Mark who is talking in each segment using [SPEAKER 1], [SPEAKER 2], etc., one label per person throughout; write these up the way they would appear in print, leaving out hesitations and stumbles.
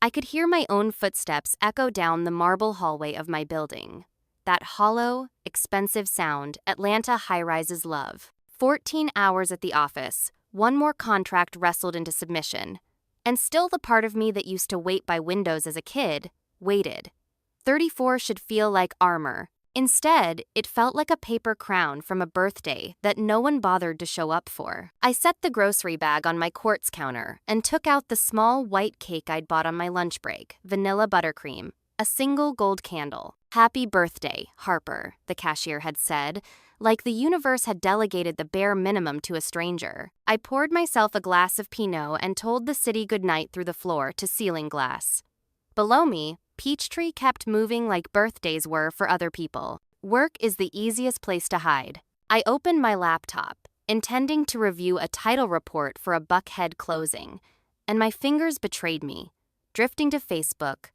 [SPEAKER 1] I could hear my own footsteps echo down the marble hallway of my building. That hollow, expensive sound Atlanta high-rises love. 14 hours at the office, one more contract wrestled into submission. And still the part of me that used to wait by windows as a kid, waited. 34 should feel like armor. Instead, it felt like a paper crown from a birthday that no one bothered to show up for. I set the grocery bag on my quartz counter and took out the small white cake I'd bought on my lunch break, vanilla buttercream, a single gold candle. "Happy birthday, Harper," the cashier had said, like the universe had delegated the bare minimum to a stranger. I poured myself a glass of Pinot and told the city goodnight through the floor to ceiling glass. Below me, Peachtree kept moving like birthdays were for other people. Work is the easiest place to hide. I opened my laptop, intending to review a title report for a Buckhead closing, and my fingers betrayed me, drifting to Facebook,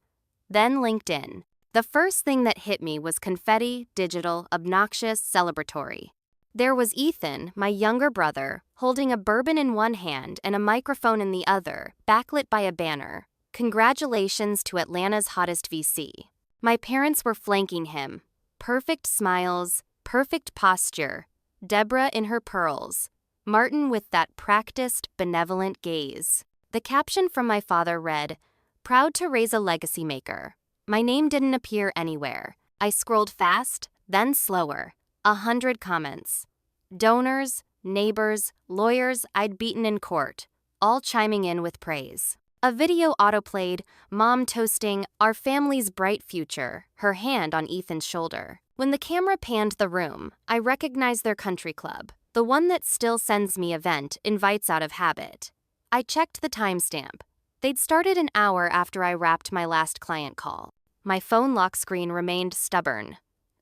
[SPEAKER 1] then LinkedIn. The first thing that hit me was confetti, digital, obnoxious, celebratory. There was Ethan, my younger brother, holding a bourbon in one hand and a microphone in the other, backlit by a banner. "Congratulations to Atlanta's hottest VC." My parents were flanking him. Perfect smiles, perfect posture. Deborah in her pearls. Martin with that practiced, benevolent gaze. The caption from my father read, "Proud to raise a legacy maker." My name didn't appear anywhere. I scrolled fast, then slower. 100 comments. Donors, neighbors, lawyers I'd beaten in court, all chiming in with praise. A video autoplayed, mom toasting our family's bright future, her hand on Ethan's shoulder. When the camera panned the room, I recognized their country club, the one that still sends me event invites out of habit. I checked the timestamp. They'd started an hour after I wrapped my last client call. My phone lock screen remained stubborn.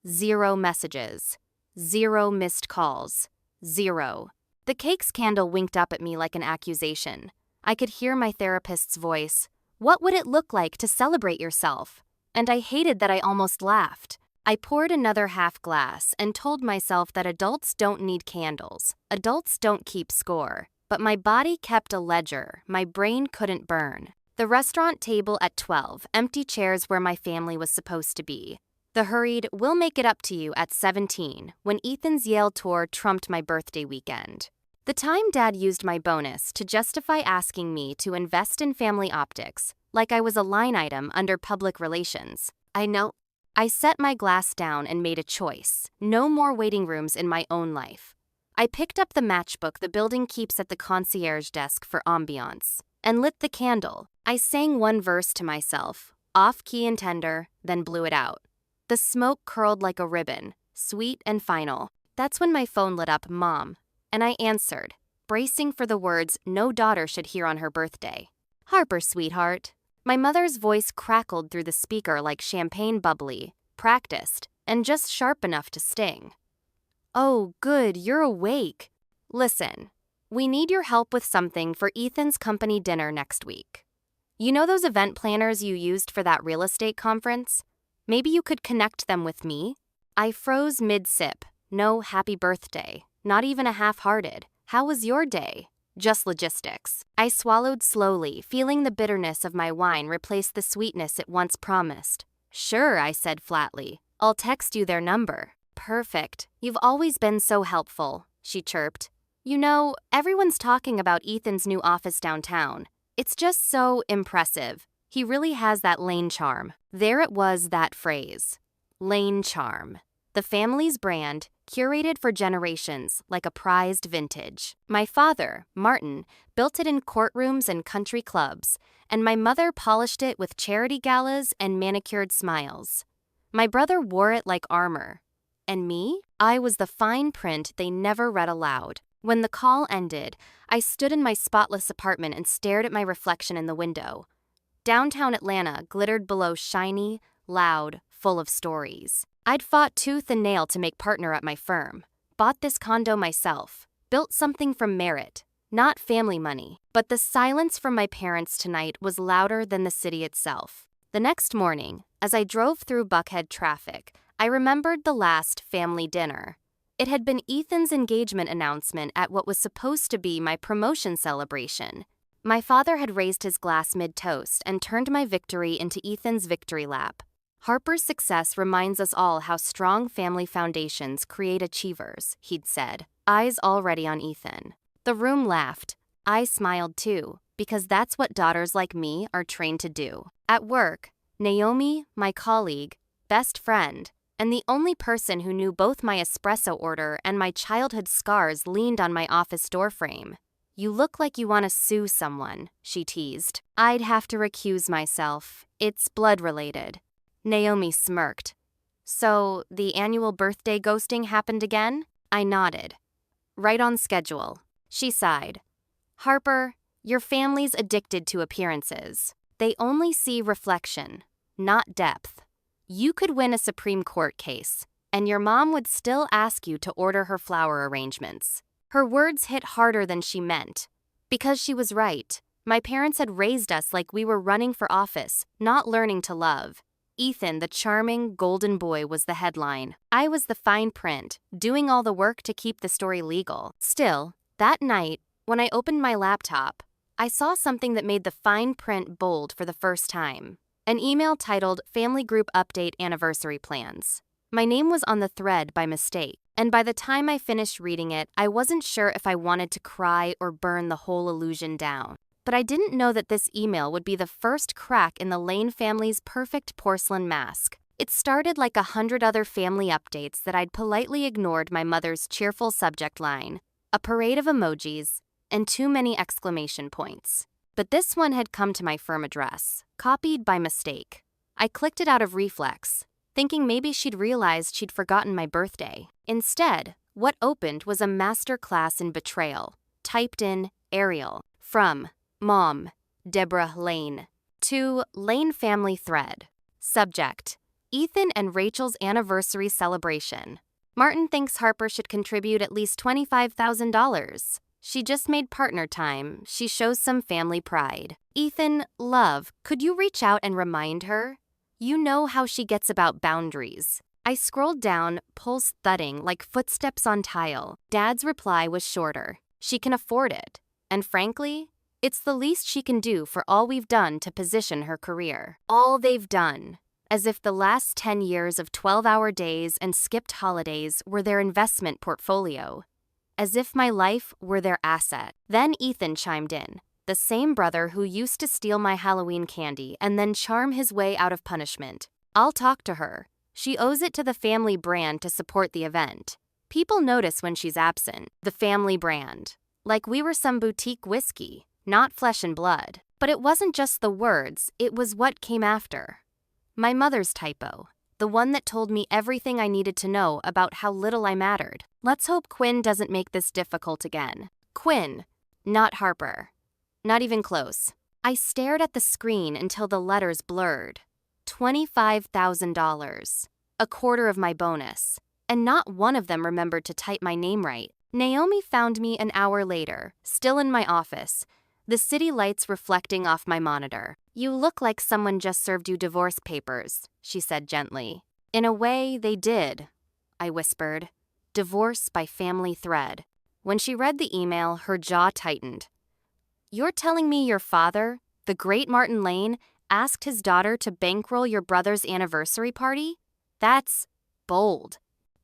[SPEAKER 1] 0 messages. 0 missed calls. 0. The cake's candle winked up at me like an accusation. I could hear my therapist's voice. "What would it look like to celebrate yourself?" And I hated that I almost laughed. I poured another half glass and told myself that adults don't need candles. Adults don't keep score. But my body kept a ledger my brain couldn't burn. The restaurant table at 12, empty chairs where my family was supposed to be. The hurried, "We'll make it up to you" at 17, when Ethan's Yale tour trumped my birthday weekend. The time Dad used my bonus to justify asking me to invest in family optics, like I was a line item under public relations. I set my glass down and made a choice. No more waiting rooms in my own life. I picked up the matchbook the building keeps at the concierge desk for ambiance, and lit the candle. I sang one verse to myself, off-key and tender, then blew it out. The smoke curled like a ribbon, sweet and final. That's when my phone lit up, "Mom," and I answered, bracing for the words no daughter should hear on her birthday. "Harper, sweetheart." My mother's voice crackled through the speaker like champagne bubbly, practiced, and just sharp enough to sting. "Oh, good, you're awake. Listen, we need your help with something for Ethan's company dinner next week. You know those event planners you used for that real estate conference? Maybe you could connect them with me?" I froze mid-sip. No happy birthday. Not even a half-hearted, "How was your day?" Just logistics. I swallowed slowly, feeling the bitterness of my wine replace the sweetness it once promised. "Sure," I said flatly. "I'll text you their number." "Perfect. You've always been so helpful," she chirped. "You know, everyone's talking about Ethan's new office downtown. It's just so impressive. He really has that lane charm." There it was, that phrase. Lane charm. The family's brand, curated for generations like a prized vintage. My father, Martin, built it in courtrooms and country clubs, and my mother polished it with charity galas and manicured smiles. My brother wore it like armor. And me? I was the fine print they never read aloud. When the call ended, I stood in my spotless apartment and stared at my reflection in the window. Downtown Atlanta glittered below, shiny, loud, full of stories. I'd fought tooth and nail to make partner at my firm, bought this condo myself, built something from merit, not family money. But the silence from my parents tonight was louder than the city itself. The next morning, as I drove through Buckhead traffic, I remembered the last family dinner. It had been Ethan's engagement announcement at what was supposed to be my promotion celebration. My father had raised his glass mid-toast and turned my victory into Ethan's victory lap. Harper's success reminds us all how strong family foundations create achievers, he'd said, eyes already on Ethan. The room laughed. I smiled too, because that's what daughters like me are trained to do. At work, Naomi, my colleague, best friend, and the only person who knew both my espresso order and my childhood scars leaned on my office doorframe. You look like you want to sue someone, she teased. I'd have to recuse myself. It's blood-related. Naomi smirked. So, the annual birthday ghosting happened again? I nodded. Right on schedule. She sighed. Harper, your family's addicted to appearances. They only see reflection, not depth. You could win a Supreme Court case, and your mom would still ask you to order her flower arrangements. Her words hit harder than she meant. Because she was right. My parents had raised us like we were running for office, not learning to love. Ethan, the charming, golden boy, was the headline. I was the fine print, doing all the work to keep the story legal. Still, that night, when I opened my laptop, I saw something that made the fine print bold for the first time. An email titled Family Group Update Anniversary Plans. My name was on the thread by mistake, and by the time I finished reading it, I wasn't sure if I wanted to cry or burn the whole illusion down. But I didn't know that this email would be the first crack in the Lane family's perfect porcelain mask. It started like 100 other family updates that I'd politely ignored my mother's cheerful subject line, a parade of emojis, and too many exclamation points. But this one had come to my firm address, copied by mistake. I clicked it out of reflex, thinking maybe she'd realized she'd forgotten my birthday. Instead, what opened was a master class in betrayal, typed in Ariel, from Mom, Deborah Lane, to Lane Family Thread. Subject, Ethan and Rachel's anniversary celebration. Martin thinks Harper should contribute at least $25,000. She just made partner time. She shows some family pride. Ethan, love, could you reach out and remind her? You know how she gets about boundaries. I scrolled down, pulse thudding like footsteps on tile. Dad's reply was shorter. She can afford it. And frankly, it's the least she can do for all we've done to position her career. All they've done. As if the last 10 years of 12-hour days and skipped holidays were their investment portfolio. As if my life were their asset. Then Ethan chimed in, the same brother who used to steal my Halloween candy and then charm his way out of punishment. I'll talk to her. She owes it to the family brand to support the event. People notice when she's absent. The family brand. Like we were some boutique whiskey, not flesh and blood. But it wasn't just the words, it was what came after. My mother's typo. The one that told me everything I needed to know about how little I mattered. Let's hope Quinn doesn't make this difficult again. Quinn, not Harper. Not even close. I stared at the screen until the letters blurred. $25,000. A quarter of my bonus. And not one of them remembered to type my name right. Naomi found me an hour later, still in my office, the city lights reflecting off my monitor. You look like someone just served you divorce papers, she said gently. In a way, they did, I whispered. Divorce by family thread. When she read the email, her jaw tightened. You're telling me your father, the great Martin Lane, asked his daughter to bankroll your brother's anniversary party? That's bold.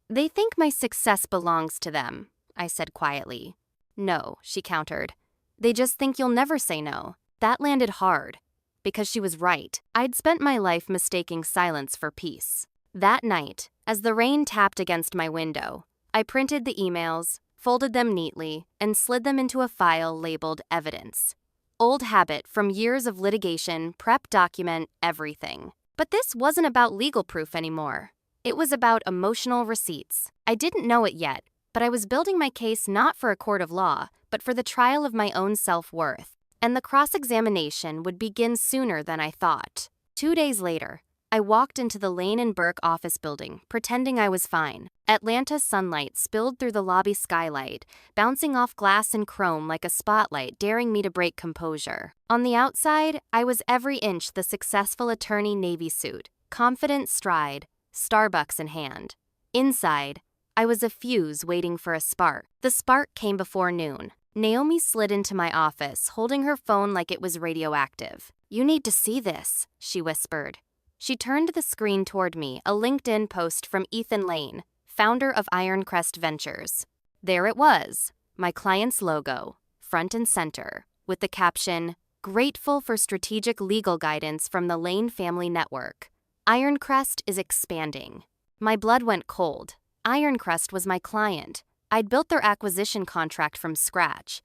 [SPEAKER 1] They think my success belongs to them, I said quietly. No, she countered. They just think you'll never say no. That landed hard. Because she was right. I'd spent my life mistaking silence for peace. That night, as the rain tapped against my window, I printed the emails, folded them neatly, and slid them into a file labeled evidence. Old habit from years of litigation, prep document, everything. But this wasn't about legal proof anymore. It was about emotional receipts. I didn't know it yet, but I was building my case not for a court of law, but for the trial of my own self-worth. And the cross-examination would begin sooner than I thought. 2 days later, I walked into the Lane and Burke office building, pretending I was fine. Atlanta's sunlight spilled through the lobby skylight, bouncing off glass and chrome like a spotlight, daring me to break composure. On the outside, I was every inch the successful attorney navy suit, confident stride, Starbucks in hand. Inside, I was a fuse waiting for a spark. The spark came before noon. Naomi slid into my office, holding her phone like it was radioactive. "You need to see this," she whispered. She turned the screen toward me, a LinkedIn post from Ethan Lane, founder of Ironcrest Ventures. There it was, my client's logo, front and center, with the caption, "Grateful for strategic legal guidance from the Lane Family Network. Ironcrest is expanding." My blood went cold. Ironcrest was my client. I'd built their acquisition contract from scratch.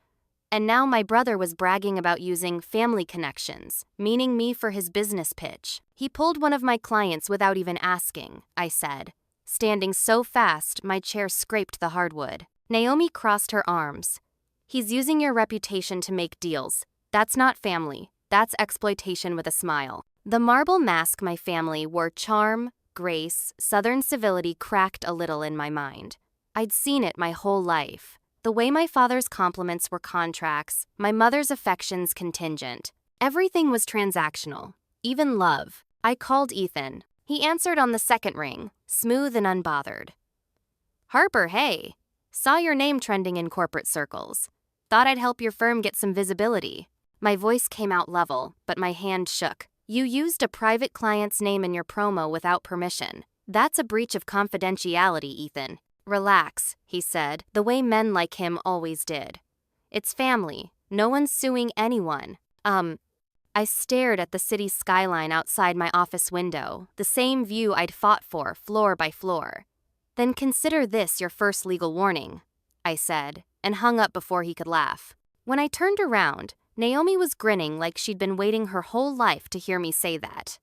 [SPEAKER 1] And now my brother was bragging about using family connections, meaning me for his business pitch. "He pulled one of my clients without even asking," I said, standing so fast my chair scraped the hardwood. Naomi crossed her arms. "He's using your reputation to make deals. That's not family. That's exploitation," with a smile. The marble mask my family wore, charm, grace, Southern civility, cracked a little in my mind. I'd seen it my whole life. The way my father's compliments were contracts, my mother's affections contingent. Everything was transactional, even love. I called Ethan. He answered on the second ring, smooth and unbothered. "Harper, hey. Saw your name trending in corporate circles. Thought I'd help your firm get some visibility." My voice came out level, but my hand shook. "You used a private client's name in your promo without permission. That's a breach of confidentiality, Ethan." "Relax," he said, the way men like him always did. "It's family. No one's suing anyone." I stared at the city skyline outside my office window, the same view I'd fought for, floor by floor. "Then consider this your first legal warning," I said, and hung up before he could laugh. When I turned around, Naomi was grinning like she'd been waiting her whole life to hear me say that.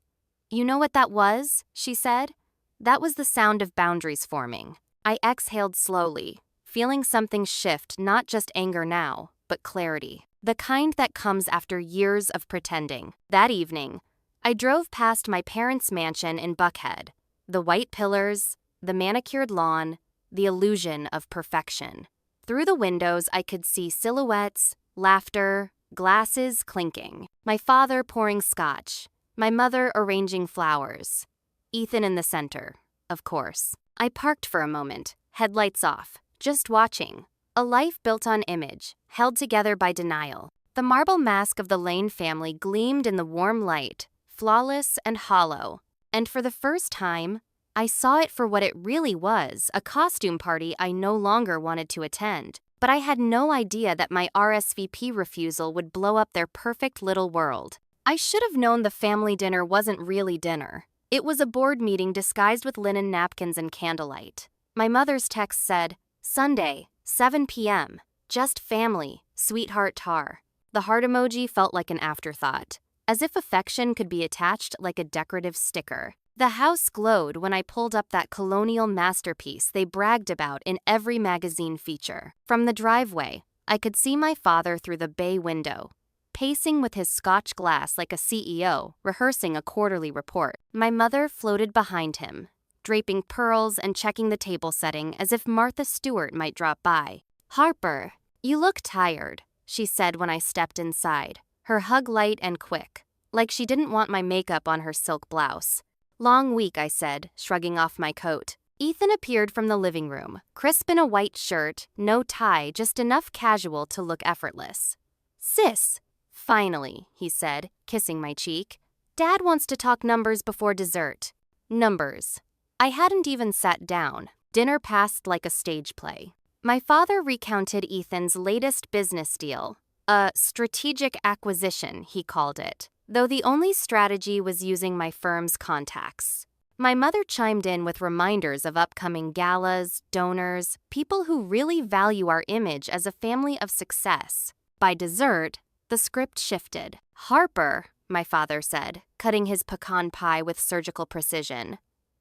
[SPEAKER 1] "You know what that was?" she said. "That was the sound of boundaries forming." I exhaled slowly, feeling something shift, not just anger now, but clarity. The kind that comes after years of pretending. That evening, I drove past my parents' mansion in Buckhead. The white pillars, the manicured lawn, the illusion of perfection. Through the windows, I could see silhouettes, laughter, glasses clinking. My father pouring scotch, my mother arranging flowers. Ethan in the center, of course. I parked for a moment, headlights off, just watching. A life built on image, held together by denial. The marble mask of the Lane family gleamed in the warm light, flawless and hollow. And for the first time, I saw it for what it really was, a costume party I no longer wanted to attend. But I had no idea that my RSVP refusal would blow up their perfect little world. I should have known the family dinner wasn't really dinner. It was a board meeting disguised with linen napkins and candlelight. My mother's text said, "Sunday, 7 p.m., just family, sweetheart tar." The heart emoji felt like an afterthought, as if affection could be attached like a decorative sticker. The house glowed when I pulled up that colonial masterpiece they bragged about in every magazine feature. From the driveway, I could see my father through the bay window, pacing with his scotch glass like a CEO, rehearsing a quarterly report. My mother floated behind him, draping pearls and checking the table setting as if Martha Stewart might drop by. "Harper, you look tired," she said when I stepped inside, her hug light and quick, like she didn't want my makeup on her silk blouse. "Long week," I said, shrugging off my coat. Ethan appeared from the living room, crisp in a white shirt, no tie, just enough casual to look effortless. "Sis, finally," he said, kissing my cheek. "Dad wants to talk numbers before dessert." Numbers. I hadn't even sat down. Dinner passed like a stage play. My father recounted Ethan's latest business deal, a strategic acquisition, he called it, though the only strategy was using my firm's contacts. My mother chimed in with reminders of upcoming galas, donors, people who really value our image as a family of success. By dessert, the script shifted. "Harper," my father said, cutting his pecan pie with surgical precision.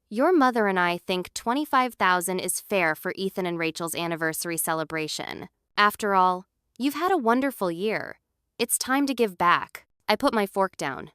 [SPEAKER 1] "Your mother and I think $25,000 is fair for Ethan and Rachel's anniversary celebration. After all, you've had a wonderful year. It's time to give back." I put my fork down.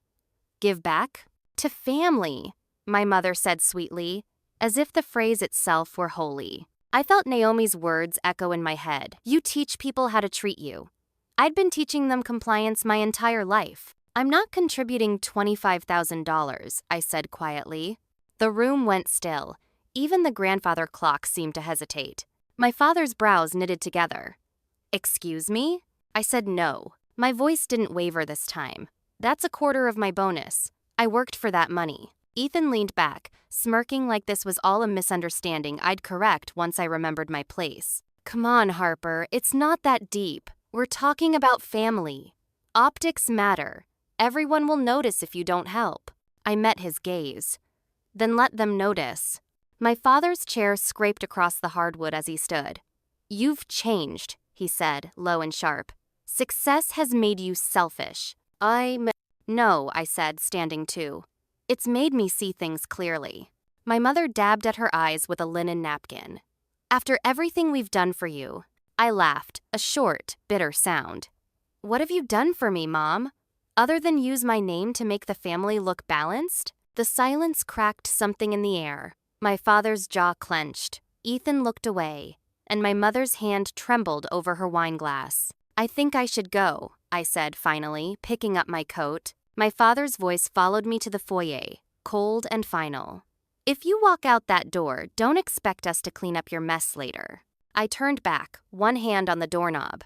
[SPEAKER 1] "Give back? To family," my mother said sweetly, as if the phrase itself were holy. I felt Naomi's words echo in my head. "You teach people how to treat you." I'd been teaching them compliance my entire life. "I'm not contributing $25,000, I said quietly. The room went still. Even the grandfather clock seemed to hesitate. My father's brows knitted together. Excuse me? I said no. My voice didn't waver this time. That's a quarter of my bonus. I worked for that money. Ethan leaned back, smirking like this was all a misunderstanding I'd correct once I remembered my place. Come on, Harper, it's not that deep. We're talking about family. Optics matter. Everyone will notice if you don't help. I met his gaze. Then let them notice. My father's chair scraped across the hardwood as he stood. You've changed, he said, low and sharp. Success has made you selfish. No, I said, standing too. It's made me see things clearly. My mother dabbed at her eyes with a linen napkin. After everything we've done for you, I laughed, a short, bitter sound. What have you done for me, Mom? Other than use my name to make the family look balanced? The silence cracked something in the air. My father's jaw clenched. Ethan looked away, and my mother's hand trembled over her wine glass. I think I should go, I said finally, picking up my coat. My father's voice followed me to the foyer, cold and final. If you walk out that door, don't expect us to clean up your mess later. I turned back, one hand on the doorknob.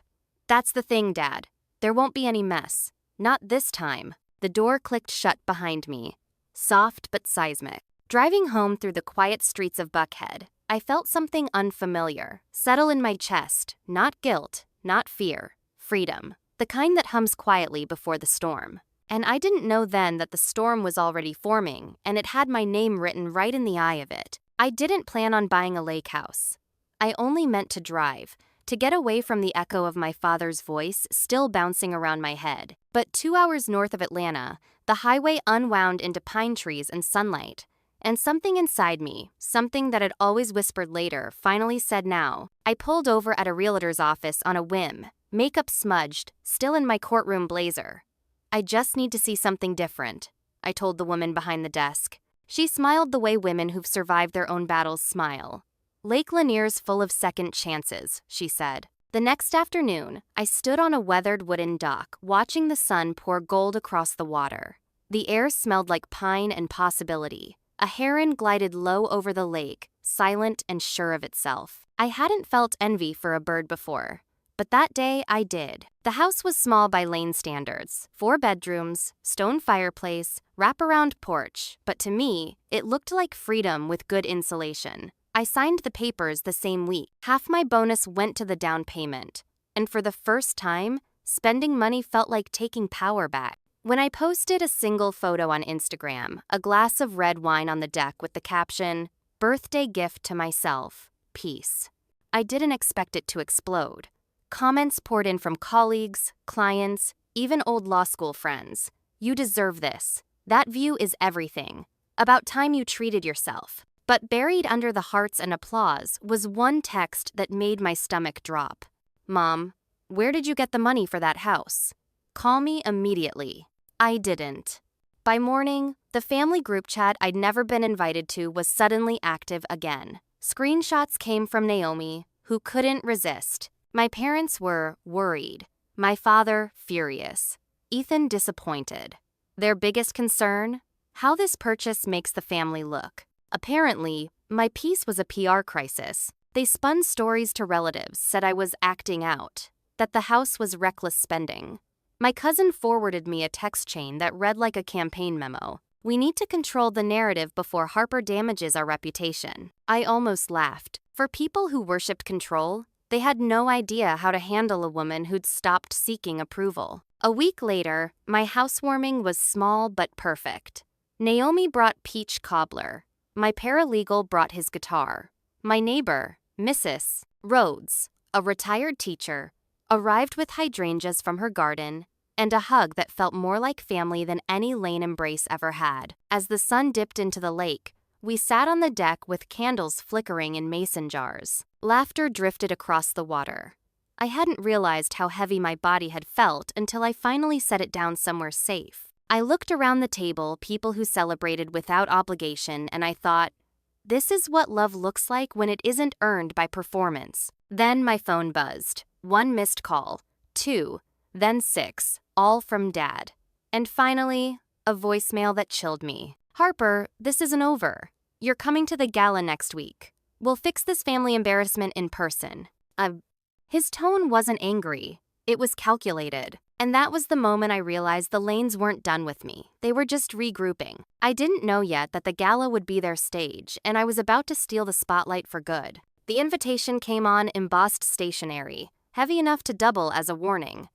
[SPEAKER 1] That's the thing, Dad. There won't be any mess. Not this time. The door clicked shut behind me, soft but seismic. Driving home through the quiet streets of Buckhead, I felt something unfamiliar settle in my chest. Not guilt, not fear, freedom. The kind that hums quietly before the storm. And I didn't know then that the storm was already forming, and it had my name written right in the eye of it. I didn't plan on buying a lake house. I only meant to drive, to get away from the echo of my father's voice still bouncing around my head. But 2 hours north of Atlanta, the highway unwound into pine trees and sunlight. And something inside me, something that had always whispered later, finally said now. I pulled over at a realtor's office on a whim, makeup smudged, still in my courtroom blazer. I just need to see something different, I told the woman behind the desk. She smiled the way women who've survived their own battles smile. Lake Lanier's full of second chances, she said. The next afternoon, I stood on a weathered wooden dock, watching the sun pour gold across the water. The air smelled like pine and possibility. A heron glided low over the lake, silent and sure of itself. I hadn't felt envy for a bird before, but that day I did. The house was small by Lane standards. 4 bedrooms, stone fireplace, wraparound porch, but to me, it looked like freedom with good insulation. I signed the papers the same week. Half my bonus went to the down payment, and for the first time, spending money felt like taking power back. When I posted a single photo on Instagram, a glass of red wine on the deck with the caption, "Birthday gift to myself, peace," I didn't expect it to explode. Comments poured in from colleagues, clients, even old law school friends. You deserve this. That view is everything. About time you treated yourself. But buried under the hearts and applause was one text that made my stomach drop. Mom, where did you get the money for that house? Call me immediately. I didn't. By morning, the family group chat I'd never been invited to was suddenly active again. Screenshots came from Naomi, who couldn't resist. My parents were worried. My father, furious. Ethan, disappointed. Their biggest concern? How this purchase makes the family look. Apparently, my piece was a PR crisis. They spun stories to relatives, said I was acting out, that the house was reckless spending. My cousin forwarded me a text chain that read like a campaign memo. We need to control the narrative before Harper damages our reputation. I almost laughed. For people who worshipped control, they had no idea how to handle a woman who'd stopped seeking approval. A week later, my housewarming was small but perfect. Naomi brought peach cobbler. My paralegal brought his guitar. My neighbor, Mrs. Rhodes, a retired teacher, arrived with hydrangeas from her garden and a hug that felt more like family than any Lane embrace ever had. As the sun dipped into the lake, we sat on the deck with candles flickering in mason jars. Laughter drifted across the water. I hadn't realized how heavy my body had felt until I finally set it down somewhere safe. I looked around the table, people who celebrated without obligation, and I thought, this is what love looks like when it isn't earned by performance. Then my phone buzzed. 1 missed call, 2, then 6, all from Dad. And finally, a voicemail that chilled me. Harper, this isn't over. You're coming to the gala next week. We'll fix this family embarrassment in person. His tone wasn't angry. It was calculated. And that was the moment I realized the Lanes weren't done with me. They were just regrouping. I didn't know yet that the gala would be their stage, and I was about to steal the spotlight for good. The invitation came on embossed stationery, heavy enough to double as a warning.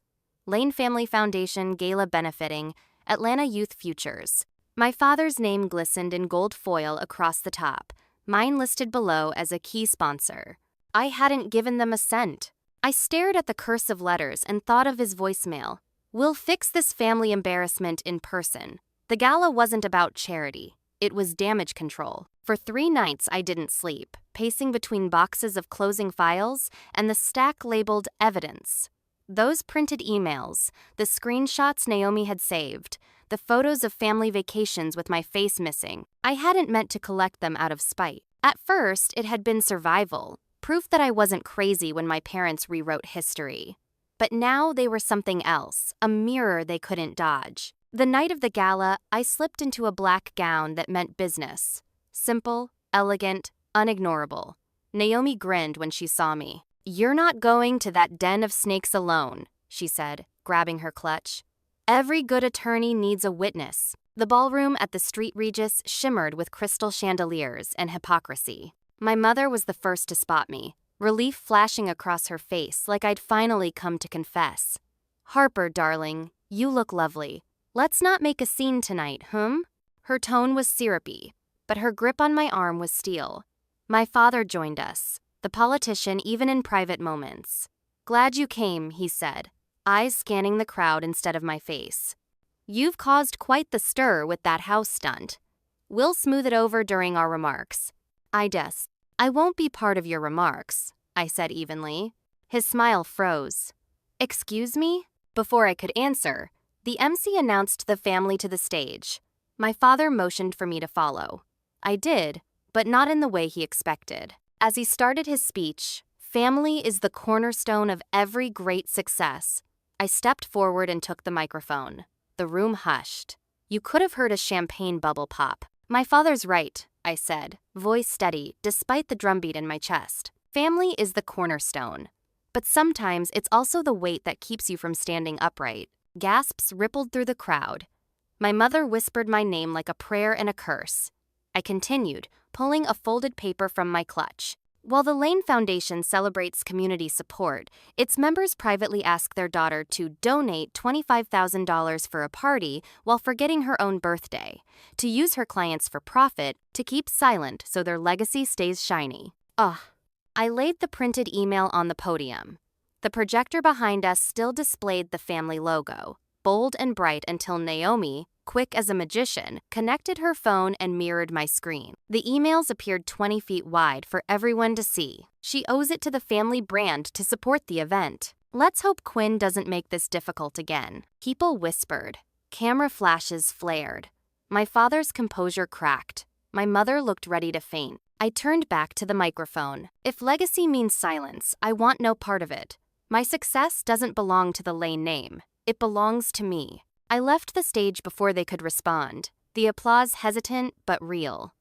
[SPEAKER 1] Lane Family Foundation Gala benefiting Atlanta Youth Futures. My father's name glistened in gold foil across the top, mine listed below as a key sponsor. I hadn't given them a cent. I stared at the cursive letters and thought of his voicemail. We'll fix this family embarrassment in person. The gala wasn't about charity. It was damage control. For 3 nights I didn't sleep, pacing between boxes of closing files and the stack labeled evidence. Those printed emails, the screenshots Naomi had saved, the photos of family vacations with my face missing. I hadn't meant to collect them out of spite. At first, it had been survival, proof that I wasn't crazy when my parents rewrote history. But now they were something else, a mirror they couldn't dodge. The night of the gala, I slipped into a black gown that meant business. Simple, elegant, unignorable. Naomi grinned when she saw me. "You're not going to that den of snakes alone," she said, grabbing her clutch. "Every good attorney needs a witness." The ballroom at the Street Regis shimmered with crystal chandeliers and hypocrisy. My mother was the first to spot me, relief flashing across her face like I'd finally come to confess. "Harper, darling, you look lovely. Let's not make a scene tonight, Her tone was syrupy, but her grip on my arm was steel. My father joined us, the politician even in private moments. "Glad you came," he said, eyes scanning the crowd instead of my face. "You've caused quite the stir with that house stunt. We'll smooth it over during our remarks." "I won't be part of your remarks," I said evenly. His smile froze. "Excuse me?" Before I could answer, the MC announced the family to the stage. My father motioned for me to follow. I did, but not in the way he expected. As he started his speech, "Family is the cornerstone of every great success," I stepped forward and took the microphone. The room hushed. You could have heard a champagne bubble pop. "My father's right," I said, voice steady despite the drumbeat in my chest. "Family is the cornerstone. But sometimes it's also the weight that keeps you from standing upright." Gasps rippled through the crowd. My mother whispered my name like a prayer and a curse. I continued, pulling a folded paper from my clutch. While the Lane Foundation celebrates community support, its members privately ask their daughter to donate $25,000 for a party while forgetting her own birthday, to use her clients for profit, to keep silent so their legacy stays shiny. Ugh. I laid the printed email on the podium. The projector behind us still displayed the family logo, bold and bright until Naomi, quick as a magician, connected her phone and mirrored my screen. The emails appeared 20 feet wide for everyone to see. She owes it to the family brand to support the event. Let's hope Quinn doesn't make this difficult again. People whispered. Camera flashes flared. My father's composure cracked. My mother looked ready to faint. I turned back to the microphone. If legacy means silence, I want no part of it. My success doesn't belong to the Lane name. It belongs to me. I left the stage before they could respond, the applause hesitant but real.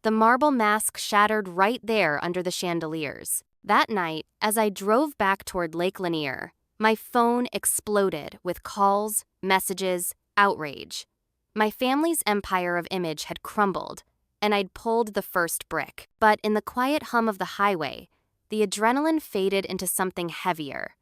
[SPEAKER 1] The marble mask shattered right there under the chandeliers. That night, as I drove back toward Lake Lanier, my phone exploded with calls, messages, outrage. My family's empire of image had crumbled, and I'd pulled the first brick. But in the quiet hum of the highway, the adrenaline faded into something heavier.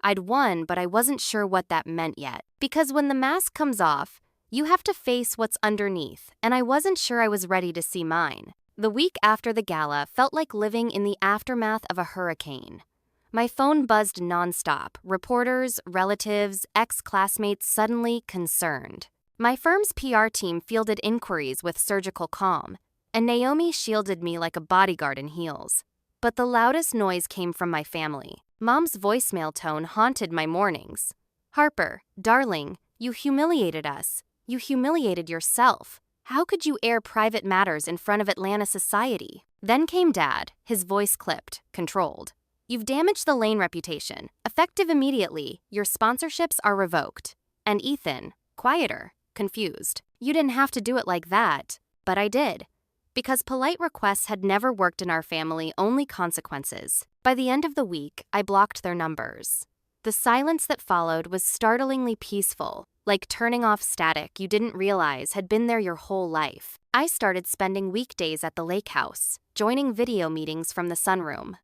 [SPEAKER 1] I'd won, but I wasn't sure what that meant yet. Because when the mask comes off, you have to face what's underneath, and I wasn't sure I was ready to see mine. The week after the gala felt like living in the aftermath of a hurricane. My phone buzzed nonstop, reporters, relatives, ex-classmates suddenly concerned. My firm's PR team fielded inquiries with surgical calm, and Naomi shielded me like a bodyguard in heels. But the loudest noise came from my family. Mom's voicemail tone haunted my mornings. "Harper, darling, you humiliated us. You humiliated yourself. How could you air private matters in front of Atlanta society?" Then came Dad, his voice clipped, controlled. "You've damaged the Lane reputation. Effective immediately, your sponsorships are revoked." And Ethan, quieter, confused. "You didn't have to do it like that." But I did. Because polite requests had never worked in our family, only consequences. By the end of the week, I blocked their numbers. The silence that followed was startlingly peaceful, like turning off static you didn't realize had been there your whole life. I started spending weekdays at the lake house, joining video meetings from the sunroom.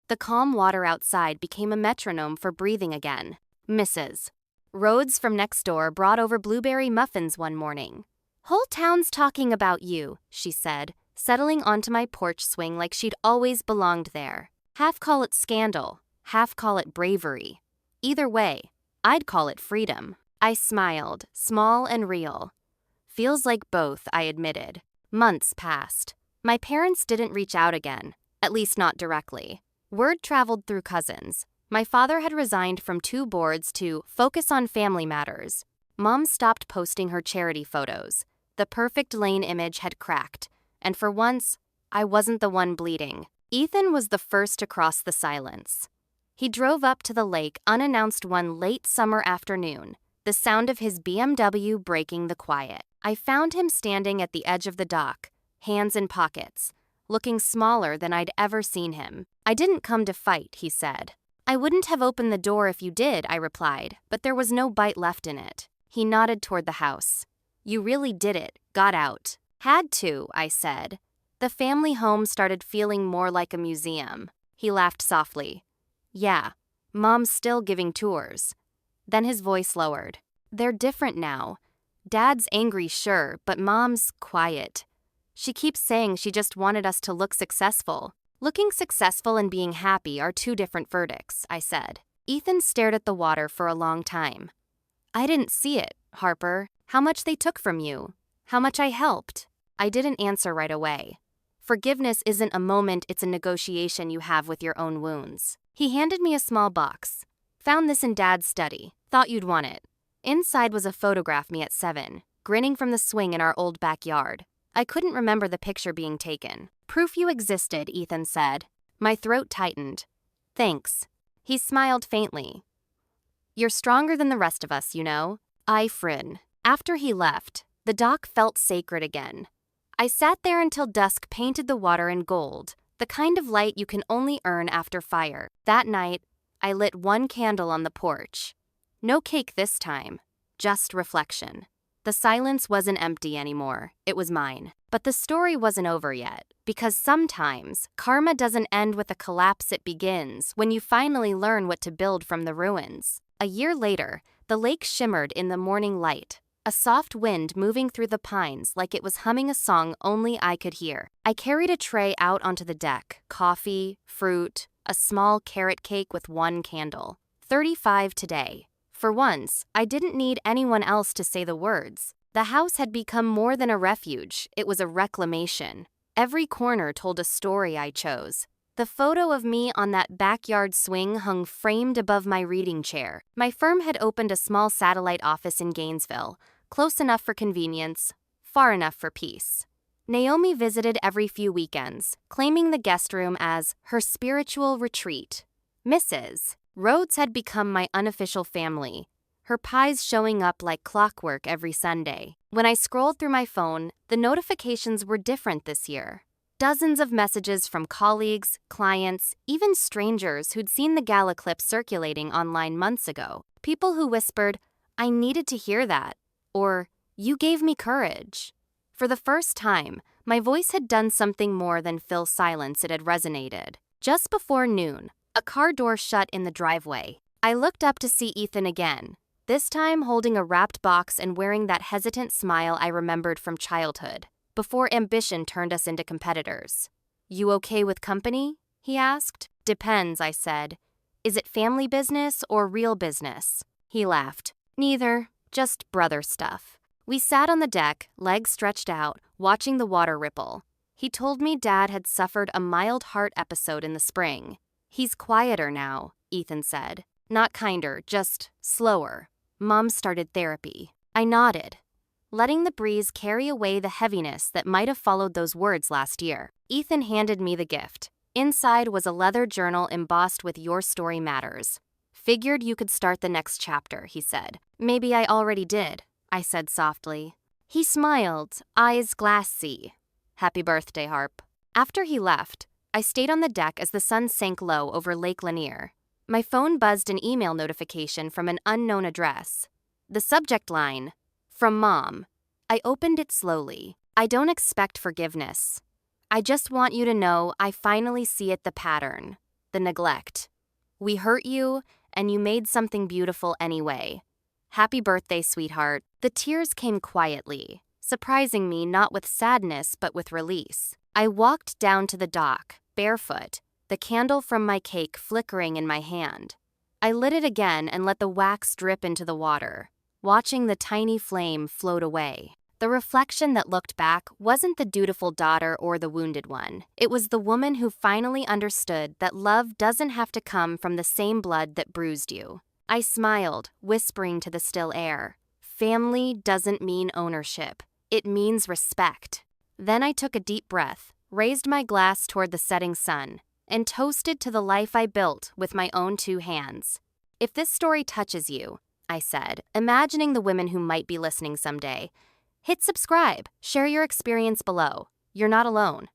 [SPEAKER 1] The calm water outside became a metronome for breathing again. Mrs. Rhodes from next door brought over blueberry muffins one morning. "Whole town's talking about you," she said, settling onto my porch swing like she'd always belonged there. Half call it scandal, half call it bravery. Either way, I'd call it freedom. I smiled, small and real. "Feels like both," I admitted. Months passed. My parents didn't reach out again, at least not directly. Word traveled through cousins. My father had resigned from 2 boards to focus on family matters. Mom stopped posting her charity photos. The perfect Lane image had cracked, and for once, I wasn't the one bleeding. Ethan was the first to cross the silence. He drove up to the lake unannounced one late summer afternoon, the sound of his BMW breaking the quiet. I found him standing at the edge of the dock, hands in pockets, looking smaller than I'd ever seen him. "I didn't come to fight," he said. "I wouldn't have opened the door if you did," I replied, but there was no bite left in it. He nodded toward the house. "You really did it, got out." "Had to," I said. The family home started feeling more like a museum. He laughed softly. "Yeah, Mom's still giving tours." Then his voice lowered. "They're different now. Dad's angry, sure, but Mom's quiet. She keeps saying she just wanted us to look successful." "Looking successful and being happy are 2 different verdicts," I said. Ethan stared at the water for a long time. "I didn't see it, Harper. How much they took from you? How much I helped?" I didn't answer right away. Forgiveness isn't a moment, it's a negotiation you have with your own wounds. He handed me a small box. "Found this in Dad's study. Thought you'd want it." Inside was a photograph me at 7, grinning from the swing in our old backyard. I couldn't remember the picture being taken. "Proof you existed," Ethan said. My throat tightened. "Thanks." He smiled faintly. "You're stronger than the rest of us, you know." I frowned. After he left, the dock felt sacred again. I sat there until dusk painted the water in gold, the kind of light you can only earn after fire. That night, I lit 1 candle on the porch. No cake this time, just reflection. The silence wasn't empty anymore, it was mine. But the story wasn't over yet, because sometimes karma doesn't end with a collapse, it begins when you finally learn what to build from the ruins. A year later, the lake shimmered in the morning light, a soft wind moving through the pines like it was humming a song only I could hear. I carried a tray out onto the deck, coffee, fruit, a small carrot cake with 1 candle. 35 today. For once, I didn't need anyone else to say the words. The house had become more than a refuge, it was a reclamation. Every corner told a story I chose. The photo of me on that backyard swing hung framed above my reading chair. My firm had opened a small satellite office in Gainesville, close enough for convenience, far enough for peace. Naomi visited every few weekends, claiming the guest room as her spiritual retreat. Mrs. Rhodes had become my unofficial family, her pies showing up like clockwork every Sunday. When I scrolled through my phone, the notifications were different this year. Dozens of messages from colleagues, clients, even strangers who'd seen the gala clip circulating online months ago. People who whispered, "I needed to hear that," or "You gave me courage." For the first time, my voice had done something more than fill silence, it had resonated. Just before noon, a car door shut in the driveway. I looked up to see Ethan again, this time holding a wrapped box and wearing that hesitant smile I remembered from childhood, before ambition turned us into competitors. "You okay with company?" he asked. "Depends," I said. "Is it family business or real business?" He laughed. "Neither, just brother stuff." We sat on the deck, legs stretched out, watching the water ripple. He told me Dad had suffered a mild heart episode in the spring. "He's quieter now," Ethan said. "Not kinder, just slower. Mom started therapy." I nodded, letting the breeze carry away the heaviness that might have followed those words last year. Ethan handed me the gift. Inside was a leather journal embossed with "Your story matters." "Figured you could start the next chapter," he said. "Maybe I already did," I said softly. He smiled, eyes glassy. Happy birthday, Harp. After he left, I stayed on the deck as the sun sank low over Lake Lanier. My phone buzzed an email notification from an unknown address. The subject line, "From Mom." I opened it slowly. I don't expect forgiveness. I just want you to know I finally see it, the pattern, the neglect. We hurt you, and you made something beautiful anyway. Happy birthday, sweetheart. The tears came quietly, surprising me not with sadness but with release. I walked down to the dock, barefoot, the candle from my cake flickering in my hand. I lit it again and let the wax drip into the water, watching the tiny flame float away. The reflection that looked back wasn't the dutiful daughter or the wounded one. It was the woman who finally understood that love doesn't have to come from the same blood that bruised you. I smiled, whispering to the still air, "Family doesn't mean ownership. It means respect." Then I took a deep breath, raised my glass toward the setting sun, and toasted to the life I built with my own 2 hands. If this story touches you, I said, imagining the women who might be listening someday, hit subscribe, share your experience below. You're not alone.